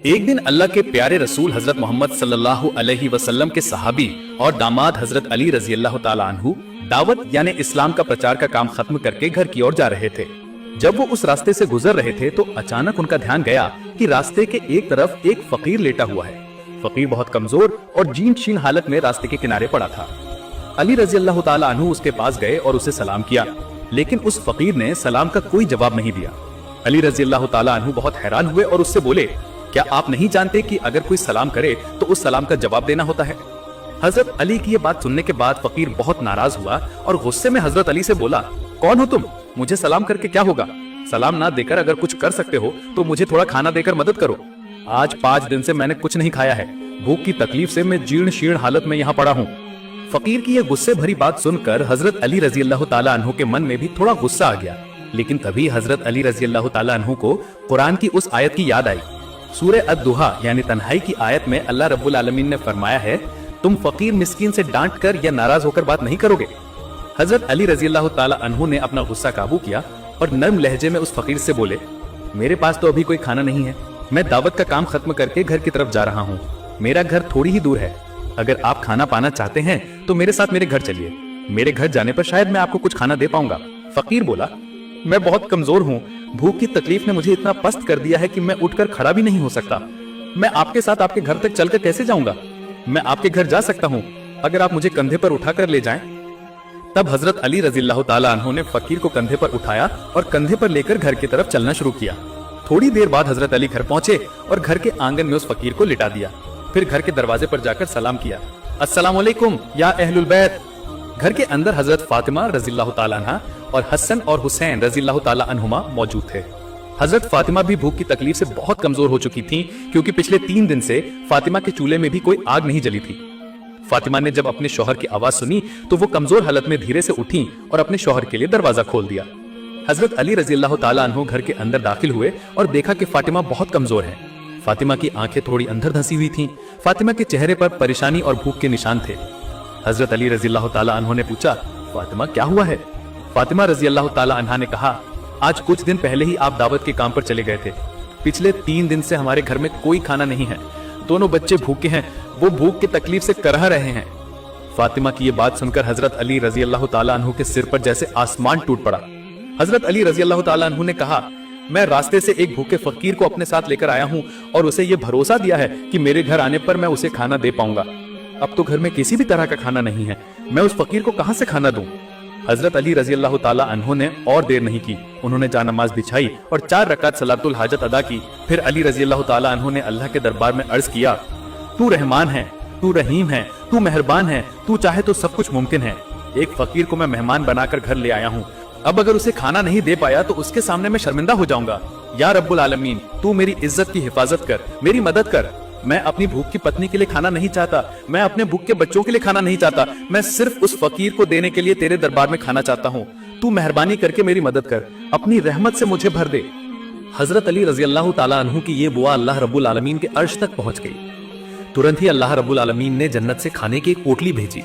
एक दिन अल्लाह के प्यारे रसूल हजरत मोहम्मद सल्लल्लाहु अलैहि वसल्लम के सहाबी और दामाद हजरत अली रजी अल्लाह ताला अन्हु दावत यानी इस्लाम का प्रचार का काम खत्म करके घर की ओर जा रहे थे। जब वो उस रास्ते से गुजर रहे थे तो अचानक उनका ध्यान गया कि रास्ते के एक तरफ एक फकीर लेटा हुआ है। फकीर बहुत कमजोर और जीर्ण शीर्ण हालत में रास्ते के किनारे पड़ा था। अली रजी अल्लाह ताला अन्हु उसके पास गए और उसे सलाम किया, लेकिन उस फकीर ने सलाम का कोई जवाब नहीं दिया। अली रजी अल्लाह ताला अन्हु बहुत हैरान हुए और उससे बोले, क्या आप नहीं जानते कि अगर कोई सलाम करे तो उस सलाम का जवाब देना होता है? हजरत अली की ये बात सुनने के बाद फकीर बहुत नाराज हुआ और गुस्से में हजरत अली से बोला, कौन हो तुम? मुझे सलाम करके क्या होगा? सलाम ना देकर अगर कुछ कर सकते हो तो मुझे थोड़ा खाना देकर मदद करो। आज 5 दिन से मैंने कुछ नहीं खाया है। भूख की तकलीफ से मैं जीर्ण शीर्ण हालत में यहाँ पड़ा हूँ। फकीर की ये गुस्से भरी बात सुनकर हजरत अली रजी अल्लाह ताला अन्हु के मन में भी थोड़ा गुस्सा आ गया, लेकिन तभी हजरत अली रजी अल्लाह ताला अन्हु को कुरान की उस आयत की याद आई। सूरह अद-दुहा यानी तन्हाई की आयत में अल्लाह रब्बुल आलमीन ने फरमाया है, तुम फकीर मिस्कीन से डांट कर या नाराज होकर बात नहीं करोगे। हजरत अली रजी अल्लाह ताला अन्हु ने अपना गुस्सा काबू किया और नर्म लहजे में उस फकीर से बोले, मेरे पास तो अभी कोई खाना नहीं है। मैं दावत का काम खत्म करके घर की तरफ जा रहा हूँ। मेरा घर थोड़ी ही दूर है। अगर आप खाना पाना चाहते हैं तो मेरे साथ मेरे घर चलिए। मेरे घर जाने पर शायद मैं आपको कुछ खाना दे पाऊंगा। फकीर बोला, मैं बहुत कमजोर हूँ। भूख की तकलीफ ने मुझे इतना पस्त कर दिया है कि मैं उठकर खड़ा भी नहीं हो सकता। मैं आपके साथ आपके घर तक चलकर कैसे जाऊंगा? मैं आपके घर जा सकता हूँ अगर आप मुझे कंधे पर उठाकर ले जाएं। तब हजरत अली रजी अल्लाह ताला अन्हु ने फकीर को कंधे पर उठाया और कंधे पर लेकर घर की तरफ चलना शुरू किया। थोड़ी देर बाद हजरत अली घर पहुंचे और घर के आंगन में उस फकीर को लिटा दिया। फिर घर के दरवाजे पर जाकर सलाम किया, अस्सलाम वालेकुम या अहलुल बैत। घर के अंदर हजरत फातिमा रजी अल्लाह ताला अन्हा और हसन और हुसैन रजी अल्लाह ताला अन्हुमा मौजूद थे। हजरत फातिमा भी भूख की तकलीफ से बहुत कमजोर हो चुकी थीं, क्योंकि पिछले 3 दिन से फातिमा के चूल्हे में भी कोई आग नहीं जली थी। फातिमा ने जब अपने शौहर की आवाज सुनी तो वो कमजोर हालत में धीरे से उठी और अपने शौहर के लिए दरवाजा खोल दिया। हजरत अली रजी अल्लाह ताला अन्हु घर के अंदर दाखिल हुए और देखा कि फातिमा बहुत कमजोर है। फातिमा की आंखें थोड़ी अंदर धंसी हुई थीं। फातिमा के चेहरे पर परेशानी और भूख के निशान थे। हजरत अली रजी अल्लाह ताला अन्हु ने पूछा, फातिमा क्या हुआ है? फातिमा रजी अल्लाह ताला अन्हा ने कहा, आज कुछ दिन पहले ही आप दावत के काम पर चले गए थे। पिछले 3 दिन से हमारे घर में कोई खाना नहीं है। दोनों बच्चे भूखे हैं, वो भूख की तकलीफ से करह रहे हैं। फातिमा की ये बात सुनकर हजरत अली रजी अल्लाह ताला अन्हु के सिर पर जैसे आसमान टूट पड़ा। हजरत अली रजी अल्लाह ताला अन्हु ने कहा, मैं रास्ते से एक भूखे फकीर को अपने साथ लेकर आया हूँ और उसे ये भरोसा दिया है कि मेरे घर आने पर मैं उसे खाना दे पाऊंगा। अब तो घर में किसी भी तरह का खाना नहीं है। मैं उस फकीर को कहां से खाना दूं? हजरत अली रजी अल्लाह ताला अन्हु ने और देर नहीं की। उन्होंने जानमाज बिछाई और 4 रकात सलातुल हाजत अदा की। फिर अली रजी अल्लाह ताला अन्हु ने अल्लाह के दरबार में अर्ज किया, तू रहमान है, तू रहीम है, तू मेहरबान है, तू चाहे तो सब कुछ मुमकिन है। एक फकीर को मैं मेहमान बनाकर घर ले आया हूँ। अब अगर उसे खाना नहीं दे पाया तो उसके सामने मैं शर्मिंदा हो जाऊंगा। या रब्बुल आलमीन, तू मेरी इज्जत की हिफाजत कर, मेरी मदद कर। मैं अपनी भूख की पत्नी के लिए खाना नहीं चाहता। मैं अपने भूख के बच्चों के लिए खाना नहीं चाहता। मैं सिर्फ उस फकीर को देने के लिए तेरे दरबार में खाना चाहता हूँ। तू मेहरबानी करके मेरी मदद कर, अपनी रहमत से मुझे भर दे। हजरत अली रजी अल्लाह ताला अन्हु की ये दुआ अल्लाह रब्बुल आलमीन के अर्श तक पहुंच गई। तुरंत ही अल्लाह रब्बुल आलमीन ने जन्नत से खाने की एक पोटली भेजी।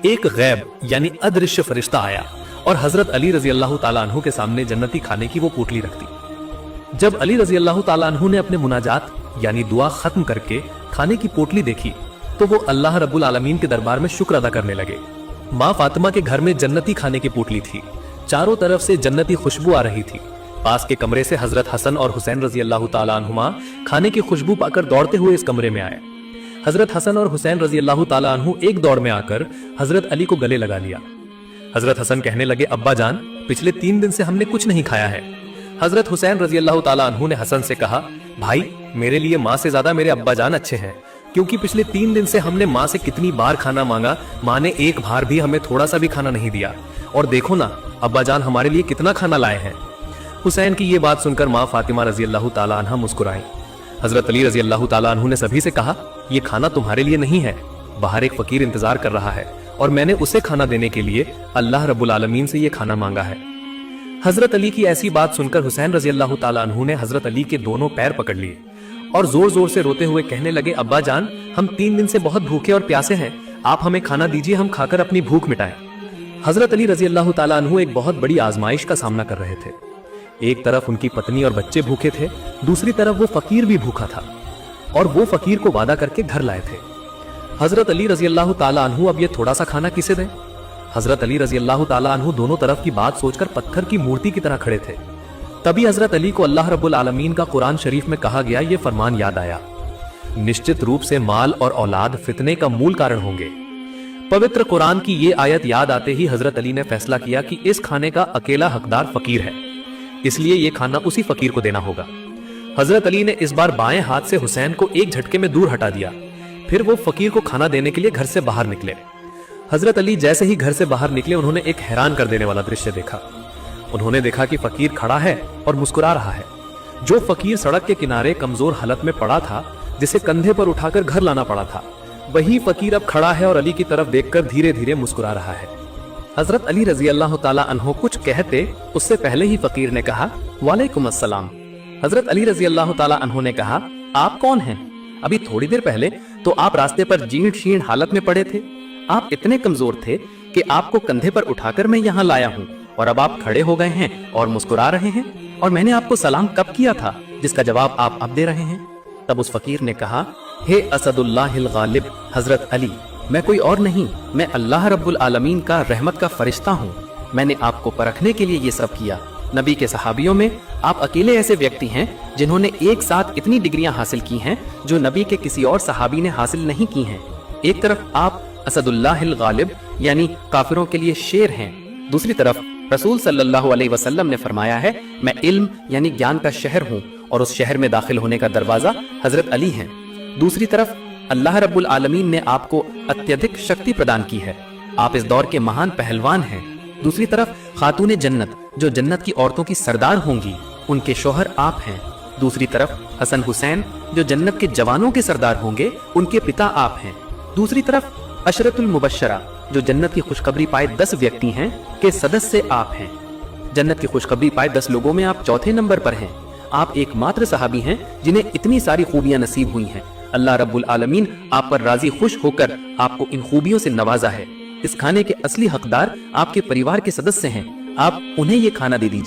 एक गैब यानी अदृश्य फरिश्ता आया और हजरत अली रजी अल्लाह ताला अन्हु के सामने जन्नती खाने की वो पोटली रख दी। जब अली रजी अल्लाह ताला अन्हु ने अपने मुनाजात यानी दुआ खत्म करके खाने की पोटली देखी तो वो अल्लाह रब्बुल आलमीन के दरबार में शुक्र अदा करने लगे। माँ फातिमा के घर में जन्नती खाने की पोटली थी। चारों तरफ से जन्नती खुशबू आ रही थी। पास के कमरे से हजरत हसन और हुसैन रजी अल्लाह ताला अन्हुमा खाने की खुशबू पाकर दौड़ते हुए इस कमरे में आए। हजरत हसन और हुसैन रजी अल्लाह ताला अन्हु एक दौड़ में आकर हजरत अली को गले लगा लिया। हजरत हसन कहने लगे, अब्बा जान, पिछले 3 दिन से हमने कुछ नहीं खाया है। हजरत हुसैन रजी अल्लाह ताला अन्हु ने हसन से कहा, भाई मेरे लिए माँ से ज्यादा मेरे अब्बा जान अच्छे हैं, क्योंकि पिछले 3 दिन से हमने माँ से कितनी बार खाना मांगा, माँ ने एक बार भी हमें थोड़ा सा भी खाना नहीं दिया। और देखो ना अब्बा जान हमारे लिए कितना खाना लाए हैं। हुसैन की ये बात सुनकर माँ फातिमा रजी अल्लाह ताला अन्हा मुस्कुराई। हजरत अली रजी अल्लाह ताला अन्हु ने सभी से कहा, ये खाना तुम्हारे लिए नहीं है, बाहर एक फकीर इंतजार कर रहा है और मैंने उसे खाना देने के लिए अल्लाह रब्बुल आलमीन से ये खाना मांगा है। हजरत अली की ऐसी बात सुनकर हुसैन रजी अल्लाह ताला अन्हु ने हजरत अली के दोनों पैर पकड़ लिए और जोर जोर से रोते हुए कहने लगे, अब्बा जान हम 3 दिन से बहुत भूखे और प्यासे हैं, आप हमें खाना दीजिए, हम खाकर अपनी भूख मिटाएं। हजरत अली रजी अल्लाह ताला अन्हु एक बहुत बड़ी आजमाइश का सामना कर रहे थे। एक तरफ उनकी पत्नी और बच्चे भूखे थे, दूसरी तरफ वो फकीर भी भूखा था। और वो फकीर को वादा करके घर लाए थे। हजरत अली रजी अल्लाह ताला अन्हु अब ये थोड़ा सा खाना किसे दें? हजरत अली रजी अल्लाह ताला अन्हु दोनों तरफ की बात सोचकर पत्थर की मूर्ति की तरह खड़े थे। तभी हजरत अली को अल्लाह रब्बुल आलमीन का कुरान शरीफ में कहा गया ये फरमान याद आया, निश्चित रूप से माल और औलाद फितने का मूल कारण होंगे। पवित्र कुरान की ये आयत याद आते ही हजरत अली ने फैसला किया कि इस खाने का अकेला हकदार फकीर है, इसलिए ये खाना उसी फकीर को देना होगा। हजरत अली ने इस बार बाएं हाथ से हुसैन को एक झटके में दूर हटा दिया। फिर वो फकीर को खाना देने के लिए घर से बाहर निकले। हजरत अली जैसे ही घर से बाहर निकले, उन्होंने एक हैरान कर देने वाला दृश्य देखा। उन्होंने देखा कि फकीर खड़ा है और मुस्कुरा रहा है। जो फकीर सड़क के किनारे कमजोर हालत में पड़ा था, जिसे कंधे पर उठाकर घर लाना पड़ा था, वही फकीर अब खड़ा है और अली की तरफ देखकर धीरे धीरे मुस्कुरा रहा है। हजरत अली रजी अल्लाह ताला अन्हो कुछ कहते उससे पहले ही फकीर ने कहा, वालेकुम अस्सलाम। हजरत अली रजी अल्लाह ताला अन्हो ने कहा, आप कौन हैं? अभी थोड़ी देर पहले तो आप रास्ते पर जीर्ण शीर्ण हालत में पड़े थे। आप इतने कमजोर थे कि आपको कंधे पर उठाकर मैं यहाँ लाया हूँ, और अब आप खड़े हो गए हैं और मुस्कुरा रहे हैं, और मैंने आपको सलाम कब किया था जिसका जवाब आप अब दे रहे हैं? तब उस फकीर ने कहा, हे असदुल्लाहिल गालिब हजरत अली, मैं कोई और नहीं, मैं अल्लाह रब्बुल आलमीन का रहमत का फरिश्ता हूँ। मैंने आपको परखने के लिए ये सब किया। नबी के सहाबियों में आप अकेले ऐसे व्यक्ति हैं जिन्होंने एक साथ इतनी डिग्रियां हासिल की हैं जो नबी के किसी और सहाबी ने हासिल नहीं की हैं। एक तरफ आप असदुल्लाहिल गालिब यानी काफिरों के लिए शेर हैं, दूसरी तरफ रसूल सल्लल्लाहु अलैहि वसल्लम ने फरमाया है, मैं इल्म यानी ज्ञान का शहर हूँ, और उस शहर में दाखिल होने का दरवाजा हजरत अली हैं। दूसरी तरफ अल्लाह रब्बुल आलमीन ने आपको अत्यधिक शक्ति प्रदान की है, आप इस दौर के महान पहलवान हैं। दूसरी तरफ खातूने जन्नत जो जन्नत की औरतों की सरदार होंगी, उनके शौहर आप हैं। दूसरी तरफ हसन हुसैन जो जन्नत के जवानों के सरदार होंगे, उनके पिता आप हैं। दूसरी तरफ अशरतुल मुबश्शरा जो जन्नत की खुशखबरी पाए 10 व्यक्ति हैं के सदस्य आप हैं। जन्नत की खुशखबरी पाए 10 लोगों में आप चौथे नंबर पर हैं। आप एकमात्र सहाबी हैं जिन्हें इतनी सारी खूबियां नसीब हुई हैं। अल्लाह रब्बुल आलमीन आप पर राजी खुश होकर आपको इन खूबियों से नवाजा है। इस खाने के असली हकदार आपके परिवार के सदस्य हैं, आप उन्हें ये खाना दे दीजिए।